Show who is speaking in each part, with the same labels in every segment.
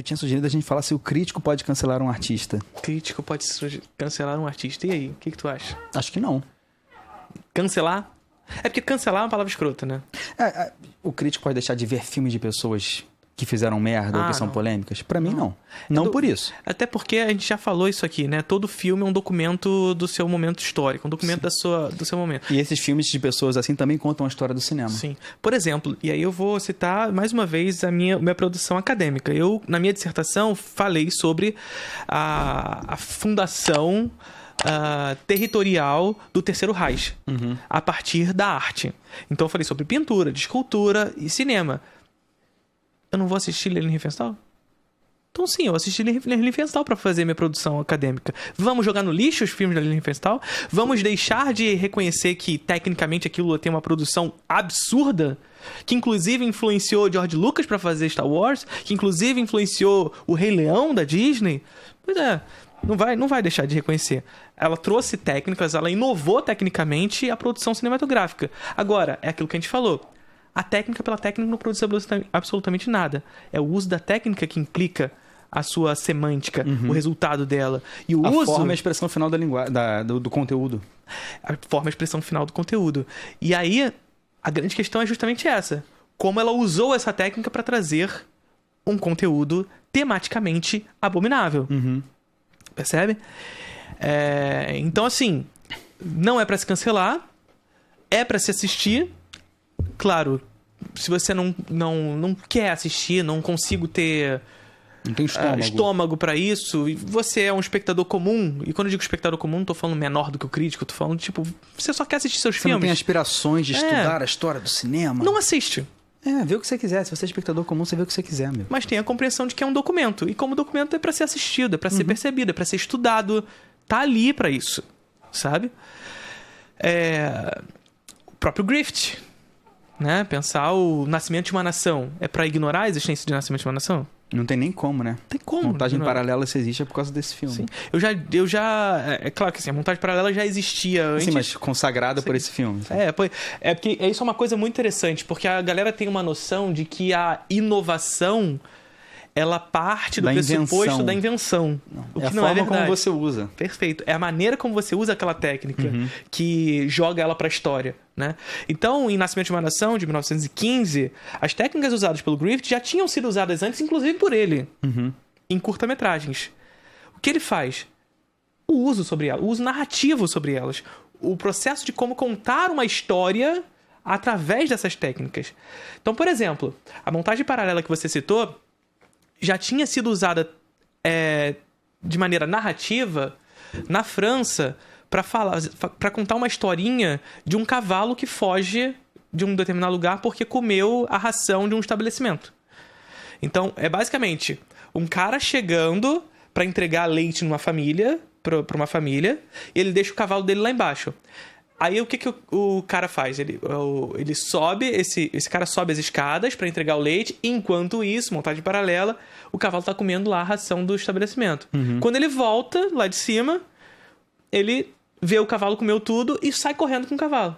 Speaker 1: Eu tinha sugerido a gente falar se o crítico pode cancelar um artista.
Speaker 2: Crítico pode cancelar um artista. E aí, o que tu acha?
Speaker 1: Acho que não.
Speaker 2: Cancelar? É porque cancelar é uma palavra escrota, né?
Speaker 1: O crítico pode deixar de ver filmes de pessoas que fizeram merda ou que são
Speaker 2: não.
Speaker 1: polêmicas? Pra mim, não. Não por isso.
Speaker 2: Até porque a gente já falou isso aqui, né? Todo filme é um documento do seu momento histórico, um documento do seu momento.
Speaker 1: E esses filmes de pessoas assim também contam a história do cinema.
Speaker 2: Sim. Por exemplo, e aí eu vou citar mais uma vez a minha produção acadêmica. Eu, na minha dissertação, falei sobre a fundação territorial do Terceiro Reich, a partir da arte. Então eu falei sobre pintura, de escultura e cinema. Eu não vou assistir Leni Riefenstahl? Então sim, eu assisti Leni Riefenstahl para fazer minha produção acadêmica. Vamos jogar no lixo os filmes da Leni Riefenstahl? Vamos deixar de reconhecer que tecnicamente aquilo tem uma produção absurda? Que inclusive influenciou George Lucas para fazer Star Wars? Que inclusive influenciou o Rei Leão da Disney? Pois é, não vai deixar de reconhecer. Ela trouxe técnicas, ela inovou tecnicamente a produção cinematográfica. Agora, é aquilo que a gente falou. A técnica pela técnica não produz absolutamente nada. É o uso da técnica que implica a sua semântica, o resultado dela. E o uso...
Speaker 1: forma e a expressão final da linguagem, do conteúdo.
Speaker 2: A forma e a expressão final do conteúdo. E aí, a grande questão é justamente essa. Como ela usou essa técnica para trazer um conteúdo tematicamente abominável. Percebe? Então, assim, não é para se cancelar, é para se assistir. Claro, se você não quer assistir, não consigo ter
Speaker 1: não tem
Speaker 2: estômago para isso, e você é um espectador comum, e quando eu digo espectador comum, não tô falando menor do que o crítico, tô falando, tipo, você só quer assistir seus filmes.
Speaker 1: Você não tem aspirações de estudar a história do cinema.
Speaker 2: Não assiste.
Speaker 1: Vê o que você quiser. Se você é espectador comum, você vê o que você quiser, meu.
Speaker 2: Mas tem a compreensão de que é um documento, e como documento é para ser assistido, é para ser percebido, é para ser estudado. Tá ali para isso, sabe? O próprio Griffith, né? Pensar o Nascimento de uma Nação é para ignorar a existência de Nascimento de uma Nação?
Speaker 1: Não tem nem como, né?
Speaker 2: Tem como.
Speaker 1: Montagem paralela se existe é por causa desse filme.
Speaker 2: Sim. Eu já... É claro que assim, a montagem paralela já existia antes.
Speaker 1: Sim, mas consagrada por esse filme.
Speaker 2: Porque isso é uma coisa muito interessante, porque a galera tem uma noção de que a inovação ela parte do pressuposto da invenção. O que não é verdade. É a forma
Speaker 1: como você usa.
Speaker 2: Perfeito. É a maneira como você usa aquela técnica que joga ela para a história, né? Então, em Nascimento de uma Nação, de 1915, as técnicas usadas pelo Griffith já tinham sido usadas antes, inclusive por ele, em curta-metragens. O que ele faz? O uso sobre elas, o uso narrativo sobre elas. O processo de como contar uma história através dessas técnicas. Então, por exemplo, a montagem paralela que você citou já tinha sido usada de maneira narrativa na França para contar uma historinha de um cavalo que foge de um determinado lugar porque comeu a ração de um estabelecimento. Então, é basicamente um cara chegando para entregar leite numa família, para uma família, e ele deixa o cavalo dele lá embaixo. Aí o que o cara faz? Ele sobe, esse cara sobe as escadas para entregar o leite, e enquanto isso, montagem paralela, o cavalo tá comendo lá a ração do estabelecimento. Quando ele volta lá de cima, ele vê o cavalo comeu tudo e sai correndo com o cavalo.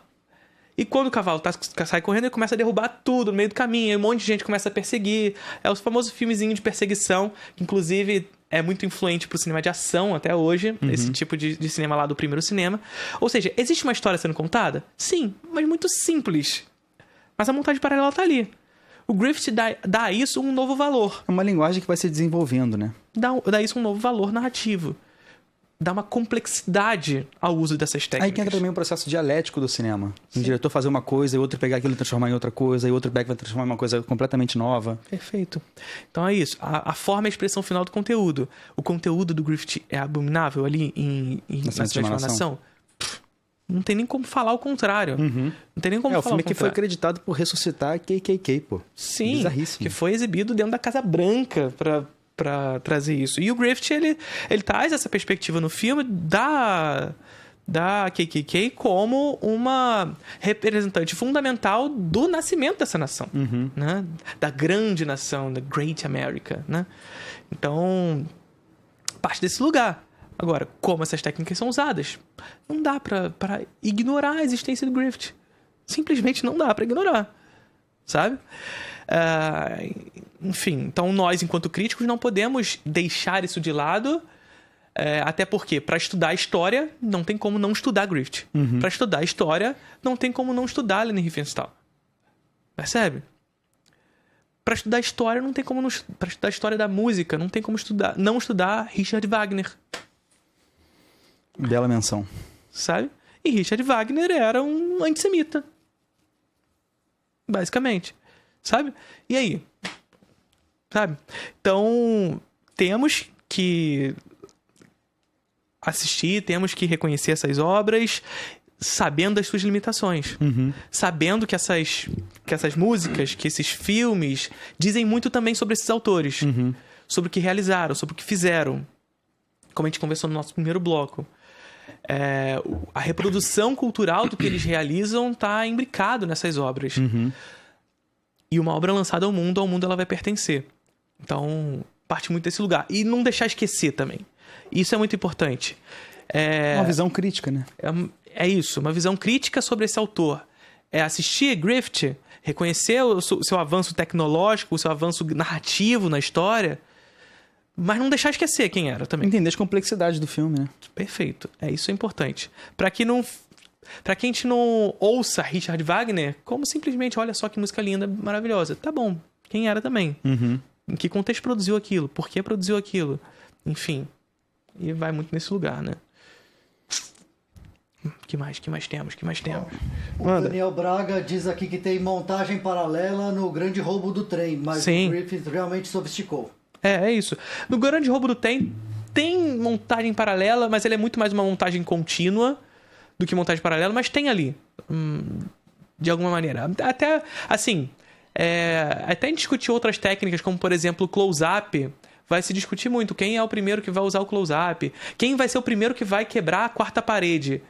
Speaker 2: E quando o cavalo sai correndo, ele começa a derrubar tudo no meio do caminho, e um monte de gente começa a perseguir. É o famoso filmezinho de perseguição, que inclusive é muito influente pro cinema de ação até hoje, esse tipo de cinema lá do primeiro cinema. Ou seja, existe uma história sendo contada? Sim, mas muito simples. Mas a montagem paralela tá ali. O Griffith dá a isso um novo valor.
Speaker 1: É uma linguagem que vai se desenvolvendo, né?
Speaker 2: Dá isso um novo valor narrativo. Dá uma complexidade ao uso dessas técnicas.
Speaker 1: Aí que entra também um processo dialético do cinema. Um diretor fazer uma coisa, e outro pegar aquilo e transformar em outra coisa, e outro pega e vai transformar em uma coisa completamente nova.
Speaker 2: Perfeito. Então é isso. A forma e a expressão final do conteúdo. O conteúdo do Griffith é abominável ali em Nascimento de uma Nação? Não tem nem como falar o contrário. Não tem nem como falar o
Speaker 1: filme que foi acreditado por ressuscitar KKK, pô.
Speaker 2: Sim.
Speaker 1: Bizarríssimo.
Speaker 2: Que foi exibido dentro da Casa Branca para trazer isso. E o Griffith, ele traz essa perspectiva no filme da KKK como uma representante fundamental do nascimento dessa nação, né? Da grande nação, da Great America, né? Então, parte desse lugar. Agora, como essas técnicas são usadas? Não dá para ignorar a existência do Griffith. Simplesmente não dá para ignorar, sabe? Enfim, então nós, enquanto críticos, não podemos deixar isso de lado, até porque, para estudar história, não tem como não estudar Griffith. Para estudar história, não tem como não estudar Leni Riefenstahl. Percebe? Para estudar história, não tem como para estudar a história da música, não tem como não estudar Richard Wagner.
Speaker 1: Bela menção.
Speaker 2: Sabe? E Richard Wagner era um antissemita. Basicamente. Sabe? E aí? Sabe? Então, temos que assistir, temos que reconhecer essas obras, sabendo das suas limitações. Sabendo que essas músicas, que esses filmes dizem muito também sobre esses autores. Sobre o que realizaram, sobre o que fizeram. Como a gente conversou no nosso primeiro bloco. A reprodução cultural do que eles realizam está imbricado nessas obras. E uma obra lançada ao mundo ela vai pertencer. Então, parte muito desse lugar. E não deixar esquecer também. Isso é muito importante.
Speaker 1: Uma visão crítica, né?
Speaker 2: É isso, uma visão crítica sobre esse autor. É assistir Griffith, reconhecer o seu avanço tecnológico, o seu avanço narrativo na história, mas não deixar esquecer quem era também.
Speaker 1: Entender as complexidades do filme, né?
Speaker 2: Perfeito. Isso é importante. Para que a gente não ouça Richard Wagner como simplesmente, olha só que música linda, maravilhosa. Tá bom. Quem era também? Em que contexto produziu aquilo? Por que produziu aquilo? Enfim. E vai muito nesse lugar, né? Que mais temos?
Speaker 3: O Daniel Braga diz aqui que tem montagem paralela no Grande Roubo do Trem, mas
Speaker 2: Sim.
Speaker 3: o Griffith realmente sofisticou.
Speaker 2: É isso. No Grande Roubo do Trem tem montagem paralela, mas ele é muito mais uma montagem contínua do que montagem paralela, mas tem ali. De alguma maneira. Até, assim, até em discutir outras técnicas, como, por exemplo, o close-up, vai se discutir muito quem é o primeiro que vai usar o close-up, quem vai ser o primeiro que vai quebrar a quarta parede.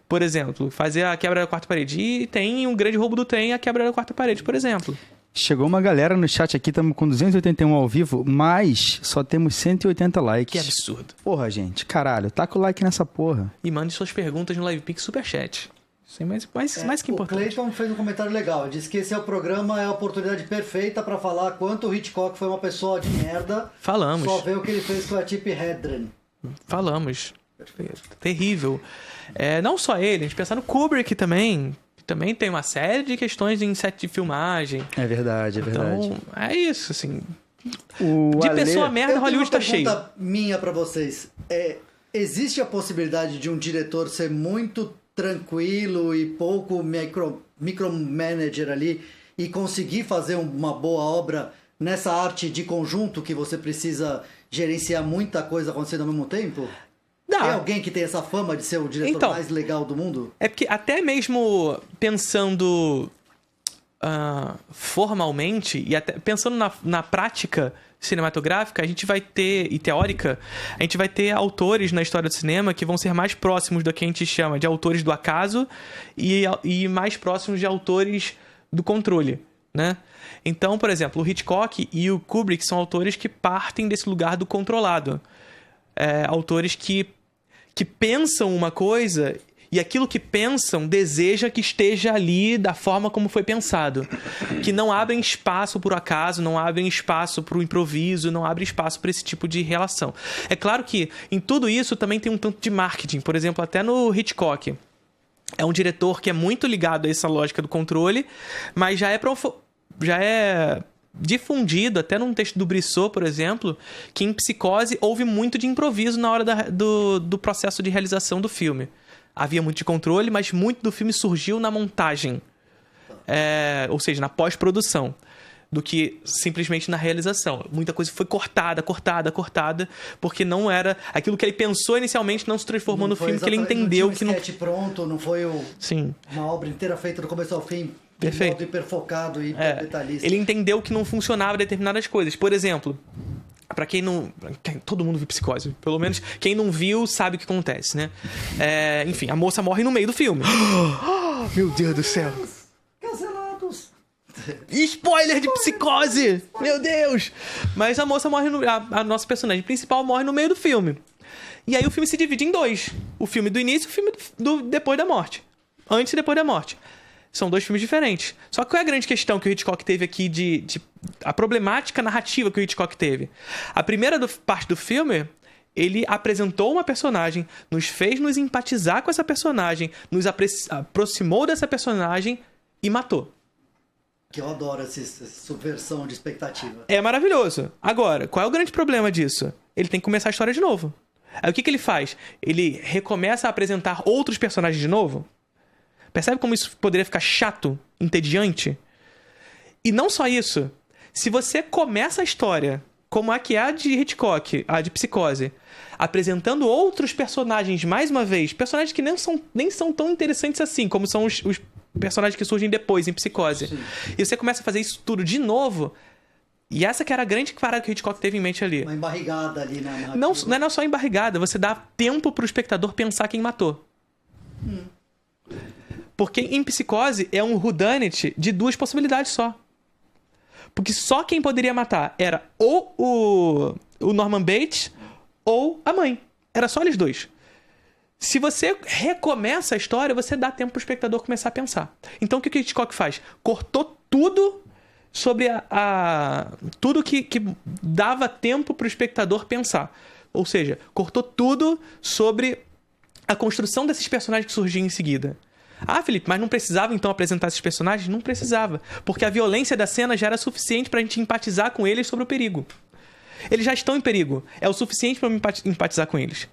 Speaker 2: Por exemplo, fazer a quebra da quarta parede. E tem um Grande Roubo do Trem, a quebra da quarta parede, por exemplo.
Speaker 1: Chegou uma galera no chat aqui, estamos com 281 ao vivo, mas só temos 180 likes.
Speaker 2: Que absurdo.
Speaker 1: Porra, gente, caralho, taca o like nessa porra.
Speaker 2: E mande suas perguntas no LivePix Superchat. Isso é mais que importante.
Speaker 3: O Clayton fez um comentário legal. Diz que esse é o programa, é a oportunidade perfeita para falar quanto o Hitchcock foi uma pessoa de merda.
Speaker 2: Falamos.
Speaker 3: Só ver o que ele fez com a Tippi Hedren.
Speaker 2: Falamos. Terrível. Não só ele, a gente pensar no Kubrick também. Que também tem uma série de questões em set de filmagem.
Speaker 1: É verdade.
Speaker 2: Então, é isso, assim.
Speaker 1: De
Speaker 2: pessoa merda, Hollywood tá cheio.
Speaker 3: Eu tenho uma pergunta minha para vocês. Existe a possibilidade de um diretor ser muito tranquilo e pouco micromanager ali e conseguir fazer uma boa obra nessa arte de conjunto que você precisa gerenciar muita coisa acontecendo ao mesmo tempo?
Speaker 2: Dá.
Speaker 3: Tem alguém que tem essa fama de ser o diretor mais legal do mundo?
Speaker 2: É porque até mesmo pensando formalmente e até pensando na prática cinematográfica, a gente vai ter, e teórica, a gente vai ter autores na história do cinema que vão ser mais próximos do que a gente chama de autores do acaso e mais próximos de autores do controle, né? Então, por exemplo, o Hitchcock e o Kubrick são autores que partem desse lugar do controlado. Autores que pensam uma coisa e aquilo que pensam deseja que esteja ali da forma como foi pensado. Que não abrem espaço para o acaso, não abrem espaço para o improviso, não abrem espaço para esse tipo de relação. É claro que em tudo isso também tem um tanto de marketing. Por exemplo, até no Hitchcock. É um diretor que é muito ligado a essa lógica do controle, mas já é difundido, até num texto do Brissot, por exemplo, que em Psicose houve muito de improviso na hora do processo de realização do filme. Havia muito de controle, mas muito do filme surgiu na montagem. Ou seja, na pós-produção, do que simplesmente na realização. Muita coisa foi cortada, porque não era... Aquilo que ele pensou inicialmente não se transformou no filme, que ele entendeu que não...
Speaker 3: Não foi pronto, não foi
Speaker 2: Sim.
Speaker 3: Uma obra inteira feita do começo ao fim.
Speaker 2: Perfeito.
Speaker 3: De modo hiperfocado e hiperdetalhista.
Speaker 2: Ele entendeu que não funcionava determinadas coisas. Por exemplo, pra quem não... Todo mundo viu Psicose. Pelo menos quem não viu sabe o que acontece, né? Enfim, a moça morre no meio do filme. Meu Deus do céu.
Speaker 3: Cancelados.
Speaker 2: Spoiler de Psicose! Meu Deus! Mas a moça morre a nossa personagem principal morre no meio do filme. E aí o filme se divide em dois. O filme do início e o filme depois da morte. Antes e depois da morte. São 2 filmes diferentes. Só que qual é a grande questão que o Hitchcock teve aqui a problemática narrativa que o Hitchcock teve? A primeira parte do filme, ele apresentou uma personagem, nos fez nos empatizar com essa personagem, nos aproximou dessa personagem e matou.
Speaker 3: Que eu adoro essa subversão de expectativa.
Speaker 2: É maravilhoso. Agora, qual é o grande problema disso? Ele tem que começar a história de novo. Aí o que ele faz? Ele recomeça a apresentar outros personagens de novo? Percebe como isso poderia ficar chato, entediante? E não só isso. Se você começa a história, como a que é a de Hitchcock, a de Psicose, apresentando outros personagens mais uma vez, personagens que nem são tão interessantes assim, como são os personagens que surgem depois em Psicose. Sim. E você começa a fazer isso tudo de novo. E essa que era a grande parada que o Hitchcock teve em mente ali.
Speaker 3: Uma embarrigada ali na narrativa.
Speaker 2: Não é só embarrigada, você dá tempo pro espectador pensar quem matou. Porque em Psicose é um whodunit de 2 possibilidades só. Porque só quem poderia matar era ou o Norman Bates ou a mãe. Era só eles 2. Se você recomeça a história, você dá tempo pro espectador começar a pensar. Então o que o Hitchcock faz? Cortou tudo sobre tudo que dava tempo pro espectador pensar. Ou seja, cortou tudo sobre a construção desses personagens que surgiam em seguida. Ah, Felipe, mas não precisava então apresentar esses personagens? Não precisava. Porque a violência da cena já era suficiente pra gente empatizar com eles sobre o perigo. Eles já estão em perigo. É o suficiente pra eu empatizar com eles.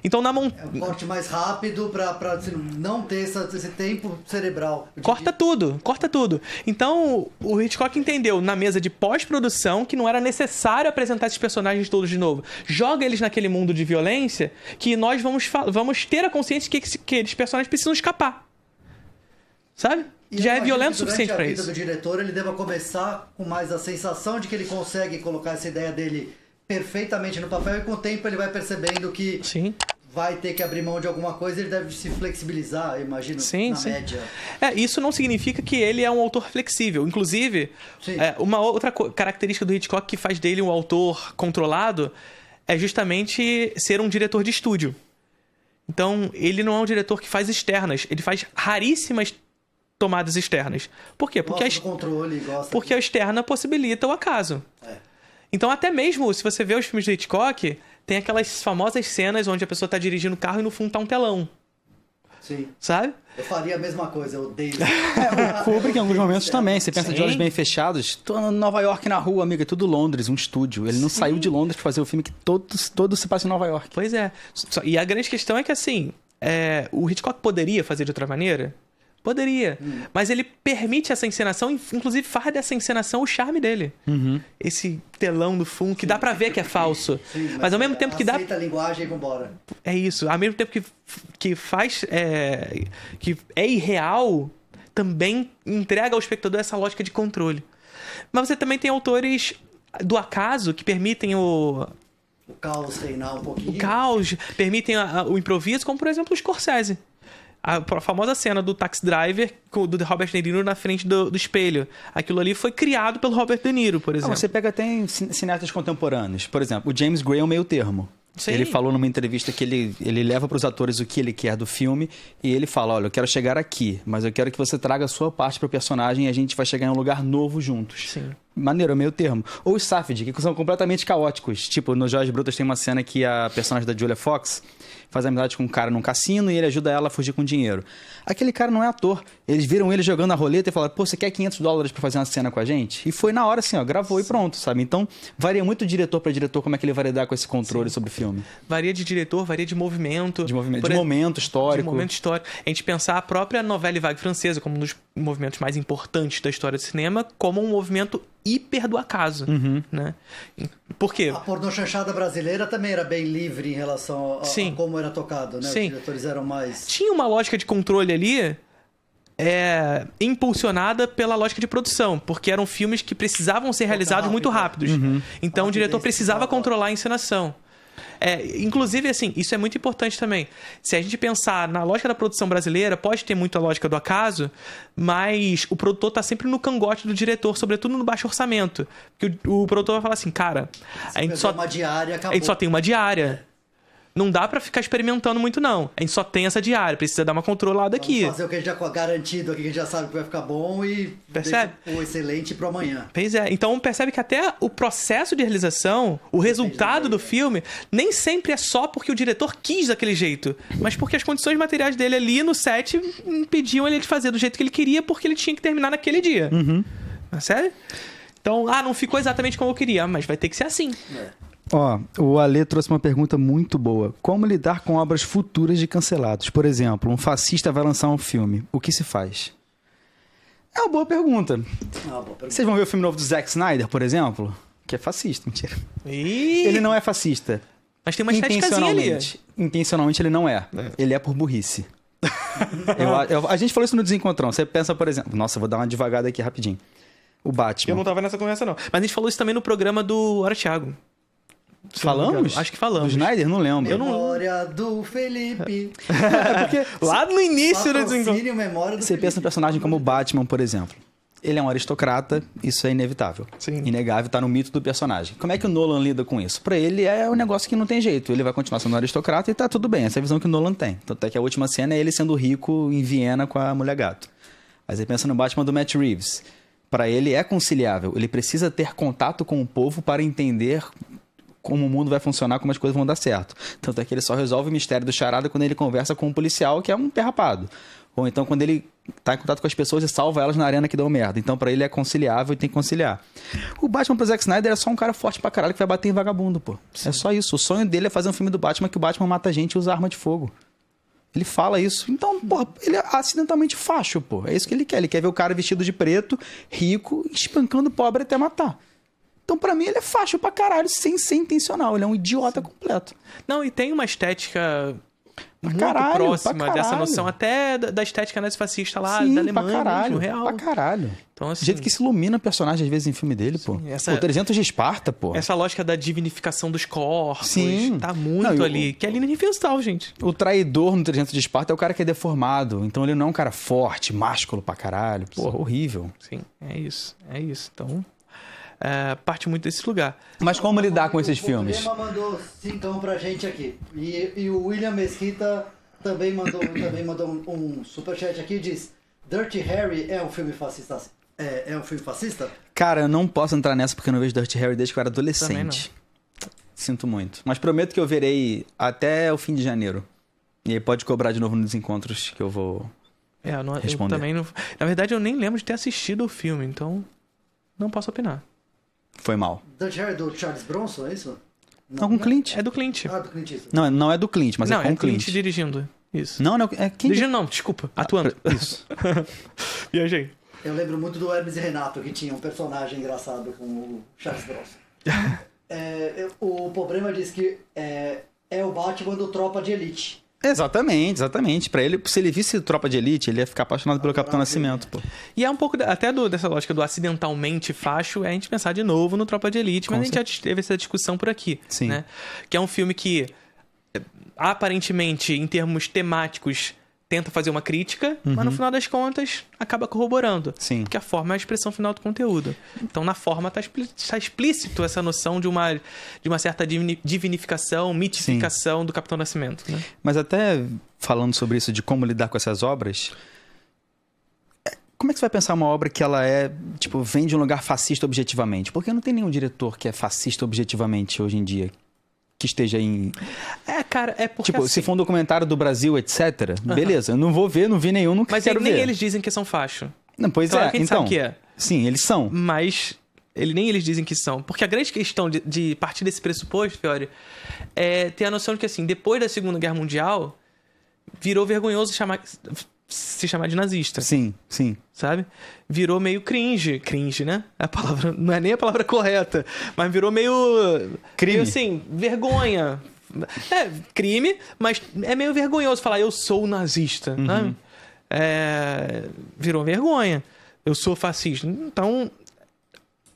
Speaker 2: Então, é
Speaker 3: um corte mais rápido pra não ter esse tempo cerebral.
Speaker 2: Corta tudo. Então, o Hitchcock entendeu na mesa de pós-produção que não era necessário apresentar esses personagens todos de novo. Joga eles naquele mundo de violência que nós vamos ter a consciência que aqueles personagens precisam escapar. Sabe?
Speaker 3: E
Speaker 2: já é violento o suficiente pra isso.
Speaker 3: A vida do diretor, ele deva começar com mais a sensação de que ele consegue colocar essa ideia dele perfeitamente no papel e com o tempo ele vai percebendo que vai ter que abrir mão de alguma coisa e ele deve se flexibilizar, eu imagino, na média.
Speaker 2: Isso não significa que ele é um autor flexível. Inclusive, uma outra característica do Hitchcock que faz dele um autor controlado é justamente ser um diretor de estúdio. Então, ele não é um diretor que faz externas, ele faz raríssimas tomadas externas. Por quê? Porque a externa possibilita o acaso. Então, até mesmo, se você vê os filmes do Hitchcock, tem aquelas famosas cenas onde a pessoa tá dirigindo o carro e no fundo tá um telão.
Speaker 3: Sim.
Speaker 2: Sabe?
Speaker 3: Eu faria a mesma coisa, eu odeio.
Speaker 1: O Kubrick, em alguns momentos, também. Você pensa de olhos bem fechados. Tô em Nova York na rua, amiga. É tudo Londres, um estúdio. Ele não saiu de Londres pra fazer o filme que todo se passa em Nova York.
Speaker 2: Pois é. E a grande questão é que, assim, o Hitchcock poderia fazer de outra maneira? Poderia. Mas ele permite essa encenação, inclusive faz dessa encenação o charme dele. Esse telão no fundo, que dá pra ver que é falso. Mas ao mesmo tempo que dá...
Speaker 3: Aceita a linguagem e vambora.
Speaker 2: É isso. Ao mesmo tempo que faz... que é irreal, também entrega ao espectador essa lógica de controle. Mas você também tem autores do acaso que permitem o
Speaker 3: caos reinar um pouquinho.
Speaker 2: O caos, permitem o improviso, como por exemplo o Scorsese. A famosa cena do Taxi Driver do Robert De Niro na frente do espelho. Aquilo ali foi criado pelo Robert De Niro, por exemplo.
Speaker 1: Você pega até em cineastas contemporâneos. Por exemplo, o James Gray é um meio termo.
Speaker 2: Sim.
Speaker 1: Ele falou numa entrevista que ele leva para os atores o que ele quer do filme e ele fala, olha, eu quero chegar aqui, mas eu quero que você traga a sua parte para o personagem e a gente vai chegar em um lugar novo juntos.
Speaker 2: Sim.
Speaker 1: Maneiro, é meio termo. Ou os Safdie, que são completamente caóticos. Tipo, no Joias Brutas tem uma cena que a personagem da Julia Fox faz amizade com um cara num cassino e ele ajuda ela a fugir com dinheiro. Aquele cara não é ator. Eles viram ele jogando a roleta e falaram, pô, você quer $500 pra fazer uma cena com a gente? E foi na hora assim, ó, gravou e pronto, sabe? Então, varia muito de diretor pra diretor como é que ele vai lidar com esse controle sobre o filme.
Speaker 2: Varia de diretor, varia de movimento.
Speaker 1: De momento histórico.
Speaker 2: De momento histórico. A gente pensar a própria Nouvelle Vague francesa como um dos movimentos mais importantes da história do cinema, como um movimento hiper do acaso, né? Por quê?
Speaker 3: A pornochanchada brasileira também era bem livre em relação a como era tocado, né?
Speaker 2: Sim.
Speaker 3: Os diretores eram mais...
Speaker 2: Tinha uma lógica de controle ali impulsionada pela lógica de produção, porque eram filmes que precisavam ser realizados muito rápidos. Então o diretor precisava controlar a encenação. Inclusive, assim, isso é muito importante também. Se a gente pensar na lógica da produção brasileira, pode ter muita lógica do acaso, mas o produtor tá sempre no cangote do diretor, sobretudo no baixo orçamento. Porque o produtor vai falar assim, cara, a gente só tem uma diária. Não dá pra ficar experimentando muito, não. A gente só tem essa diária, precisa dar uma controlada aqui.
Speaker 3: Vamos fazer o que a gente já garantido aqui, que a gente já sabe que vai ficar bom e
Speaker 2: Percebe?
Speaker 3: deixa o excelente pro amanhã.
Speaker 2: Pois é, então percebe que até o processo de realização, o resultado do filme, nem sempre é só porque o diretor quis daquele jeito, mas porque as condições materiais dele ali no set impediam ele de fazer do jeito que ele queria, porque ele tinha que terminar naquele dia. Sério? Então, não ficou exatamente como eu queria, mas vai ter que ser assim.
Speaker 1: Ó, o Ale trouxe uma pergunta muito boa. Como lidar com obras futuras de cancelados? Por exemplo, um fascista vai lançar um filme. O que se faz? É uma boa pergunta. Vocês vão ver o filme novo do Zack Snyder, por exemplo? Que é fascista, mentira. Ele não é fascista.
Speaker 2: Mas tem uma estéticazinha ali.
Speaker 1: Intencionalmente ele não é. Ele é por burrice. A gente falou isso no Desencontrão. Você pensa, por exemplo... Nossa, vou dar uma devagada aqui rapidinho. O Batman.
Speaker 2: Eu não tava nessa conversa, não. Mas a gente falou isso também no programa do Hora Thiago.
Speaker 1: Falamos?
Speaker 2: Acho que falamos.
Speaker 1: Do Snyder? Não lembro.
Speaker 3: Memória do Felipe.
Speaker 1: Porque
Speaker 2: lá no início do
Speaker 3: Desencontro. Memória do
Speaker 1: você
Speaker 3: Felipe.
Speaker 1: pensa no personagem como o Batman, por exemplo. Ele é um aristocrata, isso é inevitável.
Speaker 2: Sim.
Speaker 1: Inegável, tá no mito do personagem. Como é que o Nolan lida com isso? Pra ele é um negócio que não tem jeito. Ele vai continuar sendo um aristocrata e tá tudo bem. Essa é a visão que o Nolan tem. Tanto é que a última cena é ele sendo rico em Viena com a mulher gato. Aí você pensa no Batman do Matt Reeves. Pra ele é conciliável. Ele precisa ter contato com o povo para entender como o mundo vai funcionar, como as coisas vão dar certo. Tanto é que ele só resolve o mistério do charada quando ele conversa com um policial que é um perrapado. Ou então quando ele tá em contato com as pessoas e salva elas na arena que deu merda. Então pra ele é conciliável e tem que conciliar. O Batman pro Zack Snyder é só um cara forte pra caralho que vai bater em vagabundo, pô. Sim. É só isso. O sonho dele é fazer um filme do Batman que o Batman mata gente e usa arma de fogo. Ele fala isso. Então, porra, ele é acidentalmente facho, pô. É isso que ele quer. Ele quer ver o cara vestido de preto, rico, espancando o pobre até matar. Então, pra mim, ele é facho pra caralho, sem ser intencional. Ele é um idiota completo.
Speaker 2: Não, e tem uma estética muito próxima dessa noção, até da estética nazifascista lá, da Alemanha mesmo, real.
Speaker 1: Pra caralho.
Speaker 2: Então, assim,
Speaker 1: o jeito que se ilumina o personagem, às vezes, em filme dele, pô. Pô, 300 de Esparta, pô.
Speaker 2: Essa lógica da divinificação dos corpos,
Speaker 1: sim,
Speaker 2: tá muito ali. Que é linha universal, gente.
Speaker 1: O traidor no 300 de Esparta é o cara que é deformado. Então, ele não é um cara forte, másculo pra caralho. Pô, horrível.
Speaker 2: Sim, é isso. Então... parte muito desse lugar.
Speaker 1: Mas como lidar com esses filmes?
Speaker 3: O Problema mandou 5 pra gente aqui. E o William Mesquita também mandou um superchat aqui e diz: Dirty Harry é um filme fascista? É um filme fascista?
Speaker 1: Cara, eu não posso entrar nessa porque eu não vejo Dirty Harry desde que eu era adolescente. Sinto muito. Mas prometo que eu verei até o fim de janeiro. E aí pode cobrar de novo nos encontros que eu vou responder.
Speaker 2: Eu também não... Na verdade, eu nem lembro de ter assistido o filme, então não posso opinar.
Speaker 1: Foi mal.
Speaker 3: Dirty Harry é do Charles Bronson, é isso?
Speaker 1: Não, com Clint.
Speaker 2: É do Clint.
Speaker 3: Ah, do Clint Eastwood.
Speaker 1: Não é do Clint, mas é com
Speaker 2: Clint dirigindo. Isso.
Speaker 1: Não, é quem...
Speaker 2: Dirigindo não, desculpa. Atuando.
Speaker 1: Isso.
Speaker 2: Viajei.
Speaker 3: Eu lembro muito do Hermes e Renato, que tinha um personagem engraçado com o Charles Bronson. O problema diz que é o Batman do Tropa de Elite.
Speaker 1: Exatamente. Pra ele, se ele visse Tropa de Elite, ele ia ficar apaixonado pelo Capitão Nascimento, pô.
Speaker 2: E é um pouco até dessa lógica do acidentalmente facho, é a gente pensar de novo no Tropa de Elite, mas a gente já teve essa discussão por aqui.
Speaker 1: Sim.
Speaker 2: Né? Que é um filme que, aparentemente, em termos temáticos, tenta fazer uma crítica, mas no final das contas acaba corroborando.
Speaker 1: Sim.
Speaker 2: Porque a forma é a expressão final do conteúdo. Então, na forma, tá explícito essa noção de uma certa divinificação, mitificação do Capitão Nascimento. Né?
Speaker 1: Mas até falando sobre isso, de como lidar com essas obras, como é que você vai pensar uma obra que ela vem de um lugar fascista objetivamente? Porque não tem nenhum diretor que é fascista objetivamente hoje em dia. Que esteja em...
Speaker 2: cara, é porque assim...
Speaker 1: se for um documentário do Brasil, etc., beleza, eu não vou ver, não vi nenhum, nunca quero ver.
Speaker 2: Mas nem eles dizem que são facho.
Speaker 1: Não, pois
Speaker 2: claro que a gente
Speaker 1: então...
Speaker 2: sabe que é.
Speaker 1: Sim, eles são.
Speaker 2: Mas nem eles dizem que são. Porque a grande questão de partir desse pressuposto, Fiore, é ter a noção de que, assim, depois da Segunda Guerra Mundial, virou vergonhoso se chamar de nazista.
Speaker 1: Sim.
Speaker 2: Sabe? Virou meio cringe. Cringe, né? A palavra, não é nem a palavra correta. Mas virou meio...
Speaker 1: Crime.
Speaker 2: Meio assim, vergonha. Crime, mas é meio vergonhoso falar eu sou nazista. Né? Virou vergonha. Eu sou fascista. Então,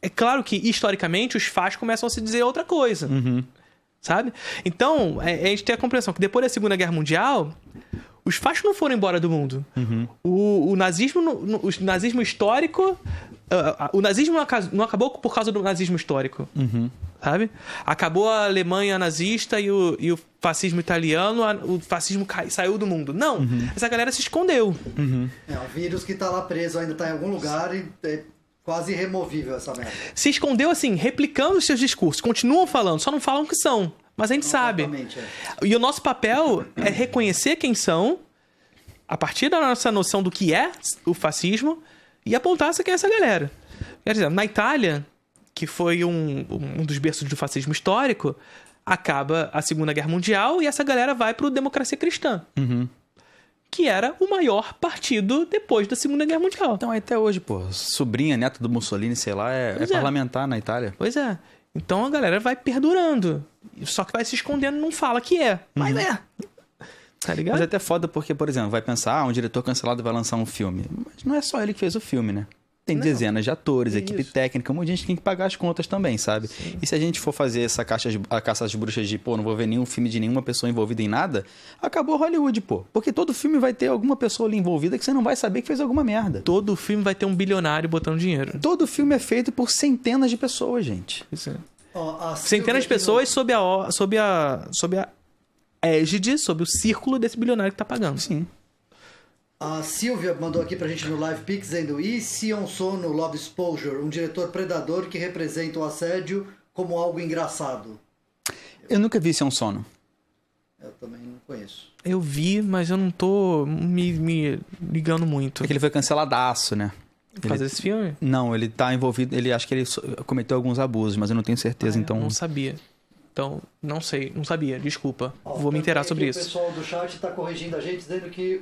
Speaker 2: é claro que, historicamente, os fachos começam a se dizer outra coisa. Sabe? Então, a gente tem a compreensão que depois da Segunda Guerra Mundial... Os fachos não foram embora do mundo. O nazismo, o nazismo histórico... o nazismo não acabou por causa do nazismo histórico. Sabe? Acabou a Alemanha nazista e o fascismo italiano, o fascismo saiu do mundo. Não, essa galera se escondeu.
Speaker 3: É um vírus que tá lá preso, ainda tá em algum lugar e é quase irremovível essa merda.
Speaker 2: Se escondeu assim, replicando os seus discursos. Continuam falando, só não falam que são. Mas a gente sabe.
Speaker 3: É.
Speaker 2: E o nosso papel é reconhecer quem são, a partir da nossa noção do que é o fascismo, e apontar quem é essa galera. Quer dizer, na Itália, que foi um dos berços do fascismo histórico, acaba a Segunda Guerra Mundial e essa galera vai pro Democracia Cristã. Que era o maior partido depois da Segunda Guerra Mundial.
Speaker 1: Então, até hoje, pô, sobrinha, neta do Mussolini, sei lá, é parlamentar na Itália.
Speaker 2: Pois é. Então a galera vai perdurando. Só que vai se escondendo e não fala que é. Mas é. Tá ligado?
Speaker 1: Mas é até foda porque, por exemplo, vai pensar, um diretor cancelado vai lançar um filme. Mas não é só ele que fez o filme, né? Tem dezenas de atores, equipe técnica, um monte de gente que tem que pagar as contas também, sabe? Sim. E se a gente for fazer essa a caça às bruxas de, pô, não vou ver nenhum filme de nenhuma pessoa envolvida em nada, acabou Hollywood, pô. Porque todo filme vai ter alguma pessoa ali envolvida que você não vai saber que fez alguma merda.
Speaker 2: Todo filme vai ter um bilionário botando dinheiro.
Speaker 1: Todo filme é feito por centenas de pessoas, gente.
Speaker 2: Isso é. Centenas de pessoas sob a égide, sob o círculo desse bilionário que tá pagando.
Speaker 1: Sim.
Speaker 3: A Silvia mandou aqui pra gente no Live Pix dizendo: e Sion Sono no Love Exposure, um diretor predador que representa o assédio como algo engraçado?
Speaker 1: Eu nunca vi Sion Sono.
Speaker 3: Eu também não conheço.
Speaker 2: Eu vi, mas eu não tô me ligando muito.
Speaker 1: É que ele foi canceladaço, né?
Speaker 2: Fazer esse filme?
Speaker 1: Não, ele tá envolvido, acho que ele cometeu alguns abusos, mas eu não tenho certeza, então...
Speaker 2: Não sabia. Então, não sei, não sabia, desculpa. Vou me inteirar sobre isso.
Speaker 3: O pessoal do chat tá corrigindo a gente, dizendo que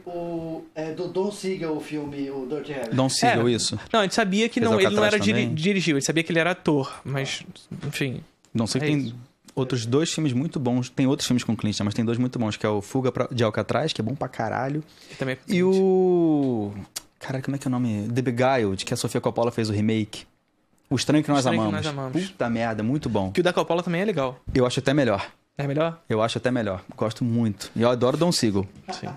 Speaker 3: é do Don Siegel o filme, o Dirty Harry.
Speaker 1: Don Siegel, isso.
Speaker 2: Não, a gente sabia que ele não era dirigiu, ele sabia que ele era ator, mas, enfim...
Speaker 1: Don Siegel tem outros 2 filmes muito bons, tem outros filmes com Clint, mas tem 2 muito bons, que é o Fuga de Alcatraz, que é bom pra caralho,
Speaker 2: também
Speaker 1: e o... Cara, como é que é o nome? The Beguiled, que a Sofia Coppola fez o remake. O Estranho que Nós Amamos. Puta merda, muito bom.
Speaker 2: Que o da Coppola também é legal.
Speaker 1: Eu acho até melhor.
Speaker 2: É melhor?
Speaker 1: Eu acho até melhor. Gosto muito. E eu adoro Don Siegel.
Speaker 2: Sim.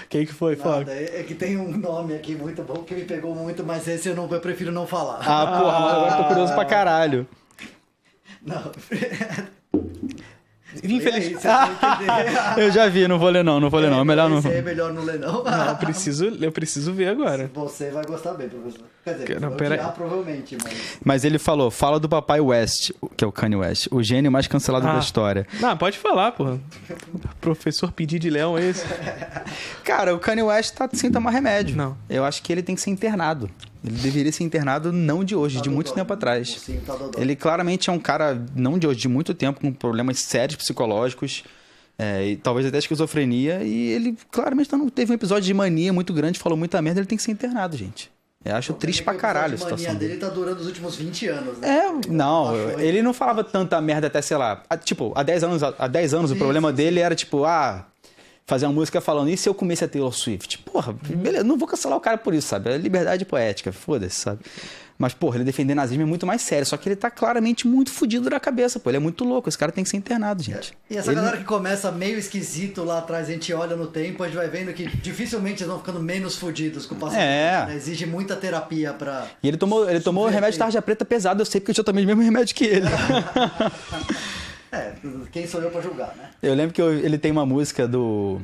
Speaker 2: Quem que foi? Fala.
Speaker 3: É que tem um nome aqui muito bom que me pegou muito, mas esse eu prefiro não falar.
Speaker 1: Ah, porra, mas agora eu tô curioso pra caralho.
Speaker 3: Não.
Speaker 2: Infelizmente.
Speaker 1: Eu já vi, não vou ler não. Melhor não.
Speaker 3: É melhor não ler não.
Speaker 2: Não, eu preciso ver agora.
Speaker 3: Você vai gostar bem, professor. Quer dizer,
Speaker 2: não,
Speaker 3: provavelmente,
Speaker 1: mas ele falou, fala do Papai West, que é o Kanye West, o gênio mais cancelado da história.
Speaker 2: Não, pode falar, pô. Professor Pedir de Leão é esse?
Speaker 1: Cara, o Kanye West tá sem tomar remédio.
Speaker 2: Não.
Speaker 1: Eu acho que ele tem que ser internado. Ele deveria ser internado não de hoje, de muito tempo atrás. Ele claramente é um cara, não de hoje, de muito tempo, com problemas sérios psicológicos, e talvez até esquizofrenia, e ele claramente teve um episódio de mania muito grande, falou muita merda, ele tem que ser internado, gente. Eu acho triste pra caralho a situação.
Speaker 3: A mania dele tá durando os últimos 20 anos, né?
Speaker 1: Ele não falava tanta merda até, sei lá, tipo, há 10 anos o problema dele era, tipo, fazer uma música falando, e se eu comesse a Taylor Swift? Porra, beleza, não vou cancelar o cara por isso, sabe? É liberdade poética, foda-se, sabe? Mas, porra, ele defender nazismo é muito mais sério, só que ele tá claramente muito fudido da cabeça, pô, ele é muito louco, esse cara tem que ser internado, gente.
Speaker 3: E essa galera que começa meio esquisito lá atrás, a gente olha no tempo, a gente vai vendo que dificilmente eles vão ficando menos fudidos com o passado. Né? Exige muita terapia pra...
Speaker 1: E ele tomou remédio de tarja preta pesado, eu sei porque eu já tomei o mesmo remédio que ele.
Speaker 3: Quem sou eu pra julgar, né?
Speaker 1: Eu lembro que ele tem uma música do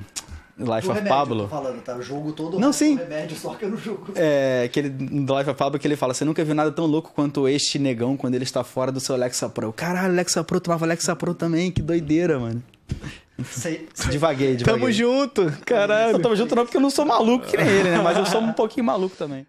Speaker 1: Life of Pablo.
Speaker 3: Eu tô falando, tá? Eu julgo todo
Speaker 1: não, sim.
Speaker 3: remédio, só que eu não julgo.
Speaker 1: Do Life of Pablo, que ele fala, você nunca viu nada tão louco quanto este negão quando ele está fora do seu Lexapro. Caralho, Lexapro, tomava Lexapro também, que doideira, mano. Divaguei.
Speaker 2: Tamo junto, caralho.
Speaker 1: Tamo junto não, porque eu não sou maluco que nem ele, né? Mas eu sou um pouquinho maluco também.